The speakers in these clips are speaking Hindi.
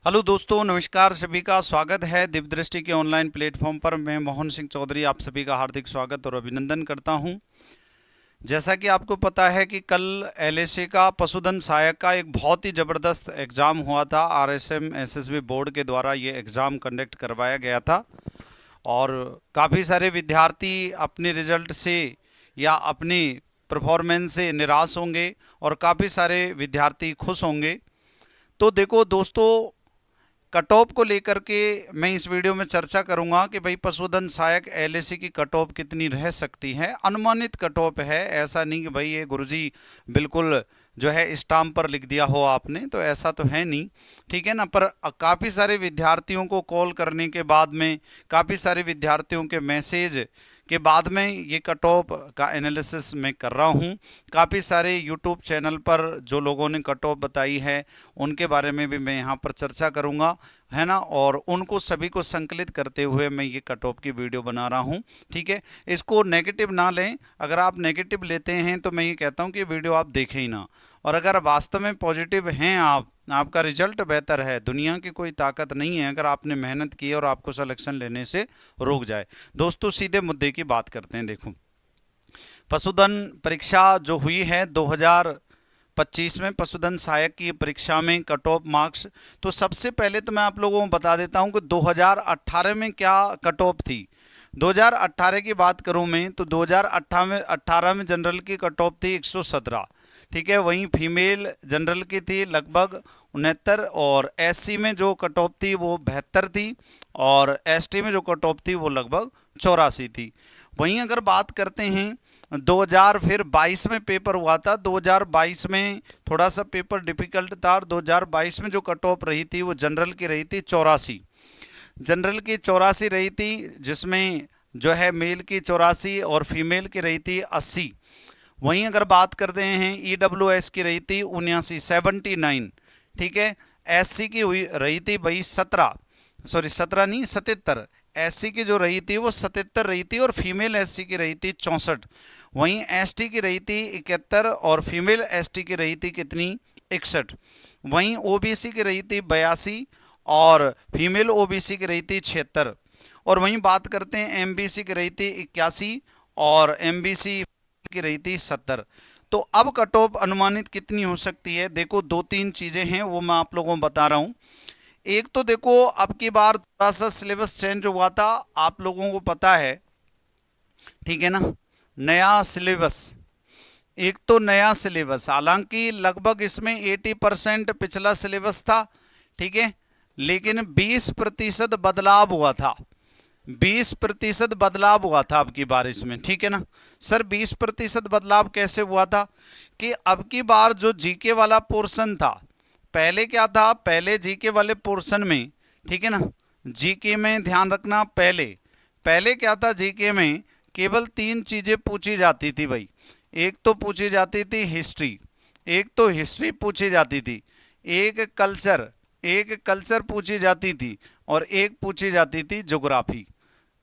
हेलो दोस्तों, नमस्कार। सभी का स्वागत है दिव्य दृष्टि के ऑनलाइन प्लेटफॉर्म पर। मैं मोहन सिंह चौधरी आप सभी का हार्दिक स्वागत और अभिनंदन करता हूं। जैसा कि आपको पता है कि कल एलएसी का पशुधन सहायक का एक बहुत ही ज़बरदस्त एग्ज़ाम हुआ था। आरएसएम एसएसबी बोर्ड के द्वारा ये एग्ज़ाम कंडक्ट करवाया गया था और काफ़ी सारे विद्यार्थी अपने रिजल्ट से या अपनी परफॉर्मेंस से निराश होंगे और काफ़ी सारे विद्यार्थी खुश होंगे। तो देखो दोस्तों, कट ऑफ को लेकर के मैं इस वीडियो में चर्चा करूंगा कि भाई पशुधन सहायक एलएसी की कट ऑफ कितनी रह सकती है। अनुमानित कट ऑफ है, ऐसा नहीं कि भाई ये गुरुजी बिल्कुल जो है स्टाम्प पर लिख दिया हो आपने, तो ऐसा तो है नहीं, ठीक है ना। पर काफ़ी सारे विद्यार्थियों को कॉल करने के बाद में, काफ़ी सारे विद्यार्थियों के मैसेज के बाद में ये कट ऑफ का एनालिसिस मैं कर रहा हूँ। काफ़ी सारे यूट्यूब चैनल पर जो लोगों ने कट ऑफ बताई है उनके बारे में भी मैं यहाँ पर चर्चा करूँगा, है ना। और उनको सभी को संकलित करते हुए मैं ये कट ऑफ की वीडियो बना रहा हूँ, ठीक है। इसको नेगेटिव ना लें। अगर आप नेगेटिव लेते हैं तो मैं ये कहता हूँ कि वीडियो आप देखें ही ना। और अगर वास्तव में पॉजिटिव हैं आप, आपका रिजल्ट बेहतर है, दुनिया की कोई ताकत नहीं है अगर आपने मेहनत की और आपको सिलेक्शन लेने से रोक जाए। दोस्तों, सीधे मुद्दे की बात करते हैं। देखो, पशुधन परीक्षा जो हुई है 2025 में, पशुधन सहायक की परीक्षा में कट ऑफ मार्क्स, तो सबसे पहले तो मैं आप लोगों को बता देता हूं कि 2018 में क्या कट ऑफ थी। 2018 की बात करूं मैं तो 2018 में जनरल की कट ऑफ थी 117, ठीक है। वहीं फीमेल जनरल की थी लगभग 69 और एससी में जो कट ऑफ थी वो 72 थी और एसटी में जो कट ऑफ थी वो लगभग 84 थी। वहीं अगर बात करते हैं 2022 में पेपर हुआ था, 2022 में थोड़ा सा पेपर डिफिकल्ट था और 2022 में जो कट ऑफ रही थी वो जनरल की रही थी 84, जनरल की 84 रही थी, जिसमें जो है मेल की 84 और फीमेल की रही थी 80। वहीं अगर बात करते हैं ईडब्ल्यूएस की रही थी 79, 79, ठीक है। एससी की हुई रही थी भाई 17, सॉरी 17 नहीं 77, एससी की जो रही थी वो 77 रही थी और फीमेल एससी की रही थी 64। वहीं एसटी की रही थी 71 और फीमेल एसटी की रही थी कितनी, 61। वहीं ओबीसी की रही थी 82 और फीमेल ओबीसी की रही थी 76। और वहीं बात करते हैं एमबीसी की रही थी 81 और एमबीसी की रही थी 70। तो अब कट ऑफ अनुमानित कितनी हो सकती है? देखो, दो तीन चीजें हैं वो मैं आप लोगों को बता रहा हूं। एक तो देखो, अब की बार थोड़ा सा सिलेबस चेंज हुआ था, आप लोगों को पता है, ठीक है ना। नया सिलेबस, एक तो नया सिलेबस, हालांकि लगभग इसमें 80% पिछला सिलेबस था, ठीक है, लेकिन 20% बदलाव हुआ था। 20% बदलाव हुआ था अब की बार इसमें, ठीक है ना। सर 20% बदलाव कैसे हुआ था कि अब की बार जो जीके वाला पोर्शन था, पहले क्या था, पहले जीके वाले पोर्शन में, ठीक है ना, जीके में ध्यान रखना, पहले पहले क्या था, जीके में केवल तीन चीजें पूछी जाती थी भाई। एक तो पूछी जाती थी हिस्ट्री, एक तो हिस्ट्री पूछी जाती थी, एक कल्चर पूछी जाती थी और एक पूछी जाती थी ज्योग्राफी,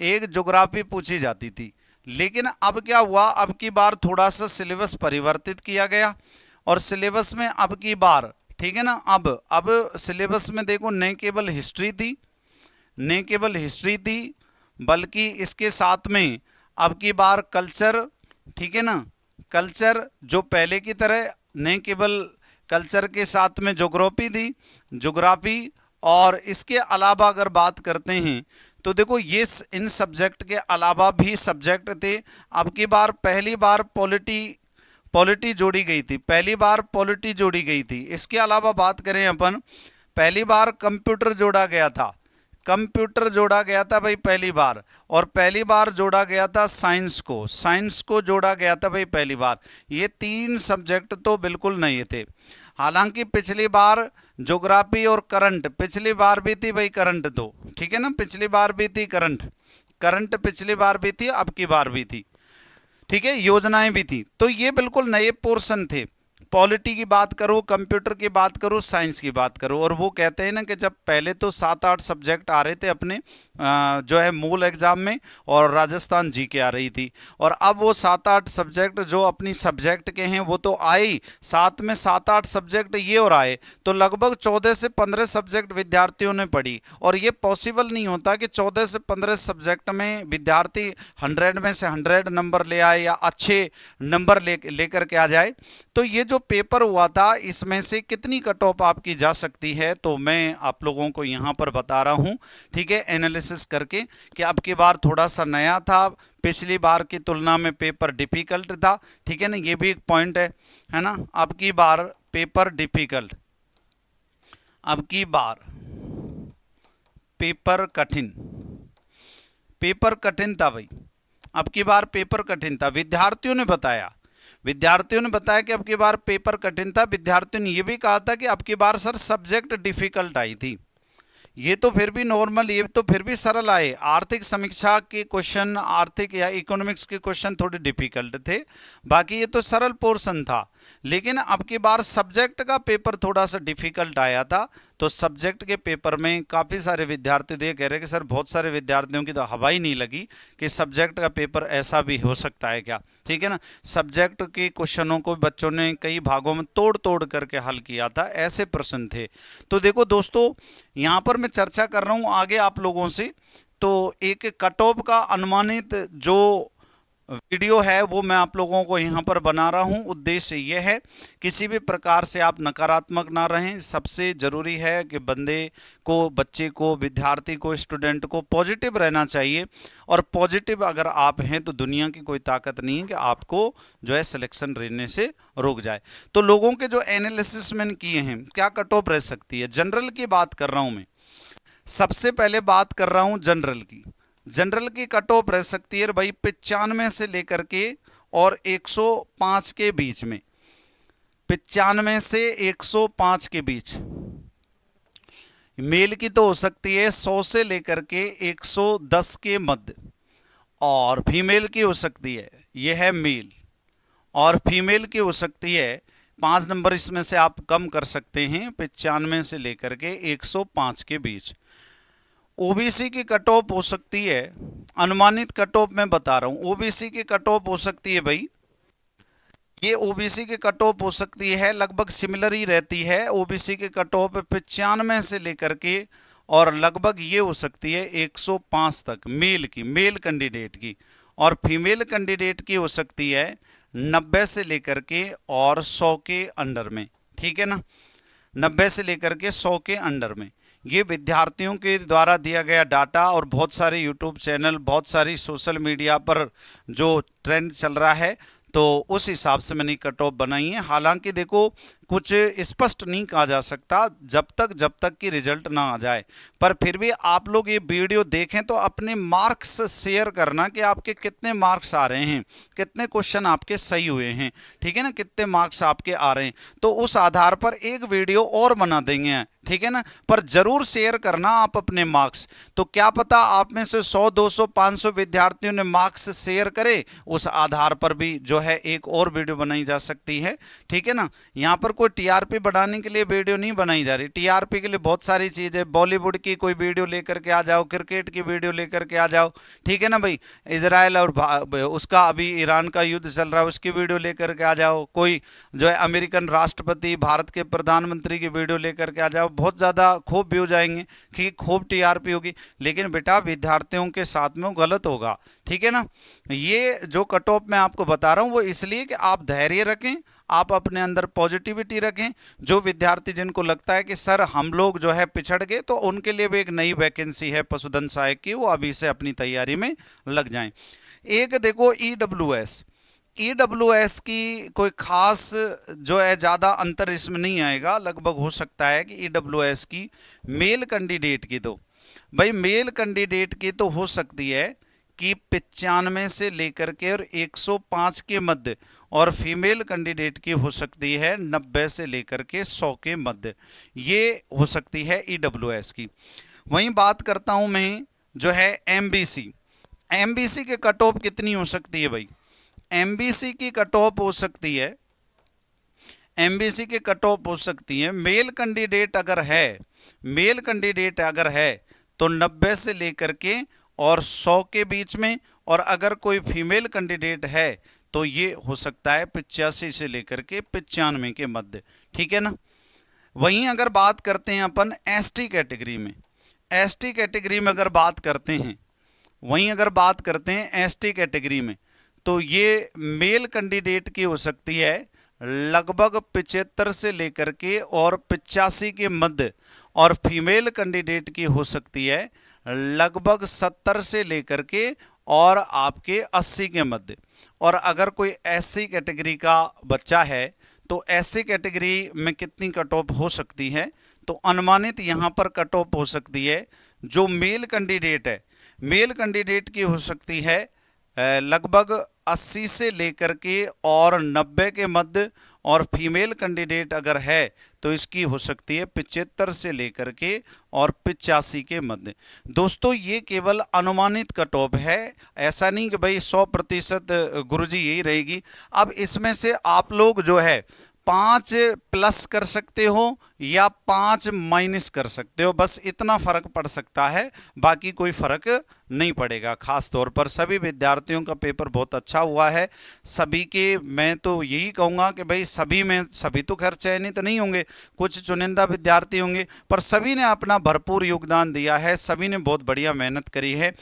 एक ज्योग्राफी पूछी जाती थी। लेकिन अब क्या हुआ, अब की बार थोड़ा सा सिलेबस परिवर्तित किया गया और सिलेबस में अब की बार, ठीक है ना, अब सिलेबस में देखो न केवल हिस्ट्री थी, न केवल हिस्ट्री थी, बल्कि इसके साथ में अब की बार कल्चर, ठीक है ना, कल्चर जो पहले की तरह, न केवल कल्चर के साथ में ज्योग्राफी थी, ज्योग्राफी। और इसके अलावा अगर बात करते हैं तो देखो ये इन सब्जेक्ट के अलावा भी सब्जेक्ट थे। अब की बार पहली बार पॉलिटी पॉलिटी जोड़ी गई थी, पहली बार पॉलिटी जोड़ी गई थी। इसके अलावा बात करें अपन, पहली बार कंप्यूटर जोड़ा गया था, कंप्यूटर जोड़ा गया था भाई पहली बार, और पहली बार जोड़ा गया था साइंस को, साइंस को जोड़ा गया था भाई पहली बार। ये तीन सब्जेक्ट तो बिल्कुल नए थे। हालांकि पिछली बार ज्योग्राफी और करंट, पिछली बार भी थी भाई करंट, तो ठीक है ना, पिछली बार भी थी करंट, करंट पिछली बार भी थी, अब की बार भी थी, ठीक है, योजनाएं भी थी। तो ये बिल्कुल नए पोर्शन थे। पॉलिटी की बात करो, कंप्यूटर की बात करो, साइंस की बात करो। और वो कहते हैं ना कि जब पहले तो 7-8 सब्जेक्ट आ रहे थे अपने, जो है मूल एग्जाम में, और राजस्थान जीके आ रही थी। और अब वो 7-8 सब्जेक्ट जो अपनी सब्जेक्ट के हैं वो तो आए, साथ में 7-8 सब्जेक्ट ये और आए, तो लगभग 14 से 15 सब्जेक्ट विद्यार्थियों ने पढ़ी। और ये पॉसिबल नहीं होता कि 14 से 15 सब्जेक्ट में विद्यार्थी 100 में से 100 नंबर ले आए या अच्छे नंबर लेकर के आ जाए। तो ये जो पेपर हुआ था इसमें से कितनी कट ऑफ आपकी जा सकती है, तो मैं आप लोगों को यहाँ पर बता रहा हूँ, ठीक है, एनालिसिस करके, कि अब की बार थोड़ा सा नया था, पिछली बार की तुलना में पेपर डिफिकल्ट था, ठीक है ना, ये भी एक पॉइंट है ना। अब की बार पेपर डिफिकल्ट, अब की बार पेपर कठिन, पेपर कठिन था भाई, अब की बार पेपर कठिन था। विद्यार्थियों ने बताया कि अब की बार पेपर कठिन था। विद्यार्थियों ने यह भी कहा था कि अब की बार सर सब्जेक्ट डिफिकल्ट आई थी। ये तो फिर भी नॉर्मल, ये तो फिर भी सरल आए। आर्थिक समीक्षा के क्वेश्चन, आर्थिक या इकोनॉमिक्स के क्वेश्चन थोड़े डिफिकल्ट थे, बाकी ये तो सरल पोर्शन था। लेकिन अब की बार सब्जेक्ट का पेपर थोड़ा सा डिफिकल्ट आया था। तो सब्जेक्ट के पेपर में काफ़ी सारे विद्यार्थी ये कह रहे हैं कि सर बहुत सारे विद्यार्थियों की तो हवा ही नहीं लगी कि सब्जेक्ट का पेपर ऐसा भी हो सकता है क्या, ठीक है ना। सब्जेक्ट के क्वेश्चनों को बच्चों ने कई भागों में तोड़ तोड़ करके हल किया था, ऐसे प्रश्न थे। तो देखो दोस्तों, यहाँ पर मैं चर्चा कर रहा हूँ आगे आप लोगों से, तो एक कट ऑफ का अनुमानित जो वीडियो है वो मैं आप लोगों को यहाँ पर बना रहा हूँ। उद्देश्य ये है किसी भी प्रकार से आप नकारात्मक ना रहें। सबसे ज़रूरी है कि बच्चे को, विद्यार्थी को, स्टूडेंट को पॉजिटिव रहना चाहिए। और पॉजिटिव अगर आप हैं तो दुनिया की कोई ताकत नहीं है कि आपको जो है सिलेक्शन रहने से रोक जाए। तो लोगों के जो एनालिसिस मैंने किए हैं, क्या कट ऑफ रह सकती है, जनरल की बात कर रहा हूँ मैं। सबसे पहले बात कर रहा हूँ जनरल की। जनरल की कट ऑफ रह सकती है भाई 95 से लेकर के और 105 के बीच में, 95 से 105 के बीच। मेल की तो हो सकती है 100 से लेकर के 110 के मध्य, और फीमेल की हो सकती है, यह है मेल, और फीमेल की हो सकती है 5 नंबर इसमें से आप कम कर सकते हैं, 95 से लेकर के 105 के बीच। ओबीसी की कट ऑफ हो सकती है, अनुमानित कट ऑफ मैं बता रहा हूं, ओबीसी की कट ऑफ हो सकती है भाई, ये ओबीसी की कट ऑफ हो सकती है, लगभग सिमिलर ही रहती है। ओबीसी की कट ऑफ 95 से लेकर के और लगभग ये हो सकती है 105 तक मेल की, मेल कैंडिडेट की। और फीमेल कैंडिडेट की हो सकती है 90 से लेकर के और 100 के अंडर में, ठीक है ना, 90 से लेकर के 100 के अंडर में। ये विद्यार्थियों के द्वारा दिया गया डाटा, और बहुत सारे यूट्यूब चैनल, बहुत सारी सोशल मीडिया पर जो ट्रेंड चल रहा है, तो उस हिसाब से मैंने कट ऑफ बनाई है। हालांकि देखो कुछ स्पष्ट नहीं कहा जा सकता जब तक कि रिजल्ट ना आ जाए, पर फिर भी आप लोग ये वीडियो देखें तो अपने मार्क्स शेयर करना कि आपके कितने मार्क्स आ रहे हैं, कितने क्वेश्चन आपके सही हुए हैं, ठीक है ना, कितने मार्क्स आपके आ रहे हैं। तो उस आधार पर एक वीडियो और बना देंगे, ठीक है ना, पर जरूर शेयर करना आप अपने मार्क्स। तो क्या पता आप में से 100, 200, 500 विद्यार्थियों ने मार्क्स शेयर करे, उस आधार पर भी जो है एक और वीडियो बनाई जा सकती है, ठीक है ना। यहाँ पर कोई टीआरपी बढ़ाने के लिए वीडियो नहीं बनाई जा रही, टीआरपी के लिए बहुत सारी चीजें, बॉलीवुड की कोई वीडियो लेकर के आ जाओ, क्रिकेट की वीडियो लेकर के आ जाओ, ठीक है ना भाई, इजराइल और उसका अभी ईरान का युद्ध चल रहा है उसकी वीडियो लेकर के आ जाओ, कोई जो है अमेरिकन राष्ट्रपति, भारत के प्रधानमंत्री की वीडियो लेकर के आ जाओ, बहुत ज्यादा खूब व्यूज आएंगे, ठीक, खूब टीआरपी होगी। लेकिन बेटा विद्यार्थियों के साथ में वो गलत होगा, ठीक है ना। ये जो कट ऑफ मैं आपको बता रहा हूं वो इसलिए कि आप धैर्य रखें, आप अपने अंदर पॉजिटिविटी रखें। जो विद्यार्थी जिनको लगता है कि सर हम लोग जो है पिछड़ गए, तो उनके लिए भी एक नई वैकेंसी है पशुधन सहायक की, वो अभी से अपनी तैयारी में लग जाएं। एक देखो ईडब्ल्यूएस की कोई खास जो है ज़्यादा अंतर इसमें नहीं आएगा, लगभग हो सकता है कि ईडब्ल्यूएस की मेल कैंडिडेट की, तो भाई मेल कैंडिडेट की तो हो सकती है कि 95 से लेकर के और 105 के मध्य, और फीमेल कैंडिडेट की हो सकती है 90 से लेकर के 100 के मध्य, ये हो सकती है ईडब्ल्यूएस की। वहीं बात करता हूं मैं जो है एमबीसी के कट ऑफ कितनी हो सकती है भाई, एमबीसी की कट ऑफ हो सकती है, एमबीसी के कट ऑफ हो सकती है, मेल कैंडिडेट अगर है तो 90 से लेकर के और 100 के बीच में, और अगर कोई फीमेल कैंडिडेट है तो ये हो सकता है 85 से लेकर के 95 के मध्य। ठीक है ना। वहीं अगर बात करते हैं अपन एसटी कैटेगरी में, एसटी कैटेगरी में अगर बात करते हैं, वहीं अगर बात करते हैं एसटी कैटेगरी में, तो ये मेल कैंडिडेट की हो सकती है लगभग 75 से लेकर के और 85 के मध्य, और फीमेल कैंडिडेट की हो सकती है लगभग 70 से लेकर के और आपके 80 के मध्य। और अगर कोई एससी कैटेगरी का बच्चा है तो एससी कैटेगरी में कितनी कट ऑफ हो सकती है, तो अनुमानित यहाँ पर कट ऑफ हो सकती है जो मेल कैंडिडेट है, मेल कैंडिडेट की हो सकती है लगभग 80 से लेकर के और 90 के मध्य, और फीमेल कैंडिडेट अगर है तो इसकी हो सकती है 75 से लेकर के और 85 के मध्य। दोस्तों ये केवल अनुमानित कट ऑफ है, ऐसा नहीं कि भाई 100% गुरुजी यही रहेगी। अब इसमें से आप लोग जो है 5 प्लस कर सकते हो या 5 माइनस कर सकते हो, बस इतना फर्क पड़ सकता है, बाकी कोई फर्क नहीं पड़ेगा। खास तौर पर सभी विद्यार्थियों का पेपर बहुत अच्छा हुआ है, सभी के मैं तो यही कहूँगा कि भाई सभी में, सभी तो खैर चयनित नहीं होंगे, कुछ चुनिंदा विद्यार्थी होंगे, पर सभी ने अपना भरपूर योगदान दिया है, सभी ने बहुत बढ़िया मेहनत करी है।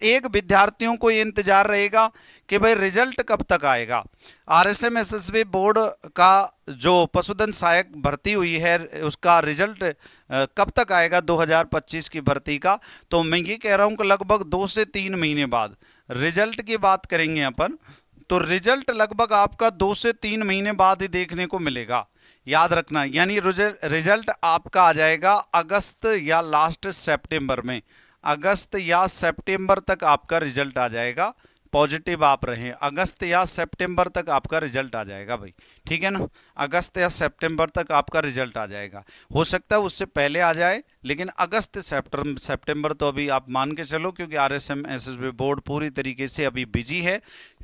एक विद्यार्थियों को ये इंतजार रहेगा कि भाई रिजल्ट कब तक आएगा। आरएसएम एसएसबी बोर्ड का जो पशुधन सहायक भर्ती हुई है उसका रिजल्ट कब तक आएगा 2025 की भर्ती का, तो मैं ये कह रहा हूं कि लगभग 2 से 3 महीने बाद रिजल्ट की बात करेंगे अपन, तो रिजल्ट लगभग आपका 2 से 3 महीने बाद ही देखने को मिलेगा, याद रखना। यानी रिजल्ट आपका आ जाएगा अगस्त या लास्ट सितंबर में, अगस्त या सितंबर तक आपका रिजल्ट आ जाएगा। पॉजिटिव आप रहें, अगस्त या सितंबर तक आपका रिजल्ट आ जाएगा भाई, ठीक है ना। अगस्त या सितंबर तक आपका रिजल्ट आ जाएगा, हो सकता है उससे पहले आ जाए, लेकिन अगस्त सितंबर तो अभी आप मान के चलो, क्योंकि आरएसएम एसएसबी बोर्ड पूरी तरीके से अभी बिजी है।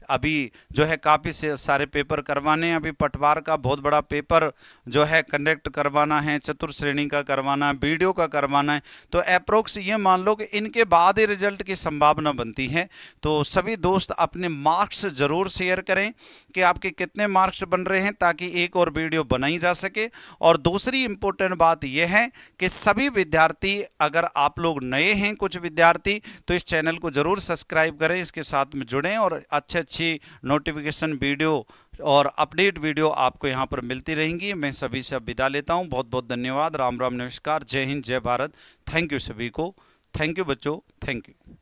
अभी जो है काफ़ी से सारे पेपर करवाने हैं, अभी पटवार का बहुत बड़ा पेपर जो है कंडक्ट करवाना है, चतुर्थ श्रेणी का करवाना है, बीडीओ का करवाना है, तो अप्रोक्स ये मान लो कि इनके बाद ही रिजल्ट की संभावना बनती है। तो सभी दोस्त अपने मार्क्स जरूर शेयर करें कि आपके कितने मार्क्स बन रहे हैं, ताकि एक और वीडियो बनाई जा सके। और दूसरी इंपॉर्टेंट बात यह है कि सभी विद्यार्थी, अगर आप लोग नए हैं कुछ विद्यार्थी, तो इस चैनल को जरूर सब्सक्राइब करें, इसके साथ में जुड़ें, और अच्छे नोटिफिकेशन वीडियो और अपडेट वीडियो आपको यहां पर मिलती रहेंगी। मैं सभी से अब विदा लेता हूं, बहुत बहुत धन्यवाद, राम राम, नमस्कार, जय हिंद, जय भारत। थैंक यू सभी को, थैंक यू बच्चों, थैंक यू।